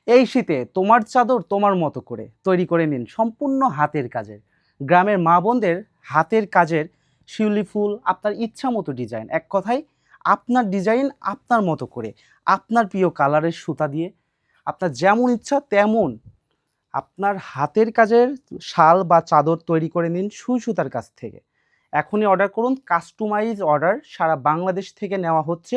এই শীতে তোমার চাদর তোমার মতো করে তৈরি করে নিন সম্পূর্ণ হাতের কাজের। গ্রামের মা বোনদের হাতের কাজের শিউলি ফুল, আপনার ইচ্ছা মতো ডিজাইন, এক কথায় আপনার ডিজাইন আপনার মতো করে, আপনার প্রিয় কালারের সুতা দিয়ে আপনার যেমন ইচ্ছা তেমন আপনার হাতের কাজের শাল বা চাদর তৈরি করে নিন সুই সুতার কাছ থেকে। এখনই অর্ডার করুন, কাস্টমাইজ অর্ডার সারা বাংলাদেশ থেকে নেওয়া হচ্ছে।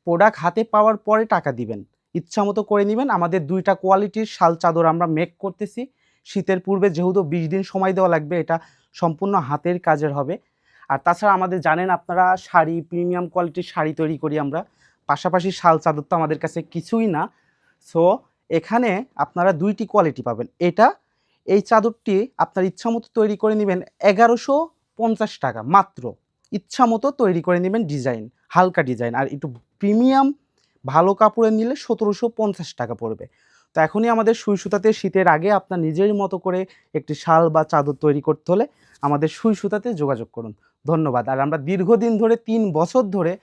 প্রোডাক্ট হাতে পাওয়ার পরে টাকা দিবেন, ইচ্ছা মতো করে নেবেন। আমাদের দুইটা কোয়ালিটির শাল চাদর আমরা মেক করতেছি। শীতের পূর্বে যেহেতু 20 দিন সময় দেওয়া লাগবে, এটা সম্পূর্ণ হাতের কাজের হবে। আর তাছাড়া আমাদের জানেন আপনারা, শাড়ি প্রিমিয়াম কোয়ালিটির শাড়ি তৈরি করি আমরা, পাশাপাশি শাল চাদর তো আমাদের কাছে কিছুই না। সো এখানে আপনারা দুইটি কোয়ালিটি পাবেন। এই চাদরটি আপনার ইচ্ছা মতো তৈরি করে নেবেন 1150 টাকা মাত্র। ইচ্ছা মতো তৈরি করে নেবেন ডিজাইন, হালকা ডিজাইন। আর একটু প্রিমিয়াম ভালো কাপড়ে নিলে 1750 টাকা পড়বে। তো এখনই আমাদের সুই সুতাতে শীতের আগে আপনার নিজের মতো করে একটি শাল বা চাদর তৈরি করতে হলে আমাদের সুই সুতাতে যোগাযোগ করুন। ধন্যবাদ। আর আমরা দীর্ঘদিন ধরে 3 বছর ধরে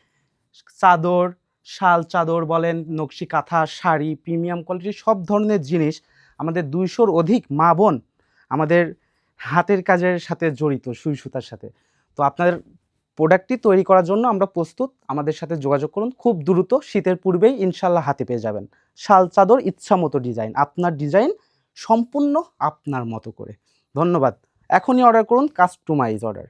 চাদর, শাল চাদর বলেন, নকশি কাঁথা, শাড়ি, প্রিমিয়াম কোয়ালিটির সব ধরনের জিনিস আমাদের 200-র অধিক মা বোন আমাদের হাতের কাজের সাথে জড়িত, সুই সুতার সাথে। তো আপনার প্রোডাক্টটি তৈরি করার জন্য আমরা প্রস্তুত। আমাদের সাথে যোগাযোগ করুন, খুব দ্রুত শীতের পূর্বেই ইনশাল্লাহ হাতে পেয়ে যাবেন শাল চাদর ইচ্ছা মতো ডিজাইন, আপনার ডিজাইন সম্পূর্ণ আপনার মতো করে। ধন্যবাদ। এখনই অর্ডার করুন, কাস্টমাইজ অর্ডার।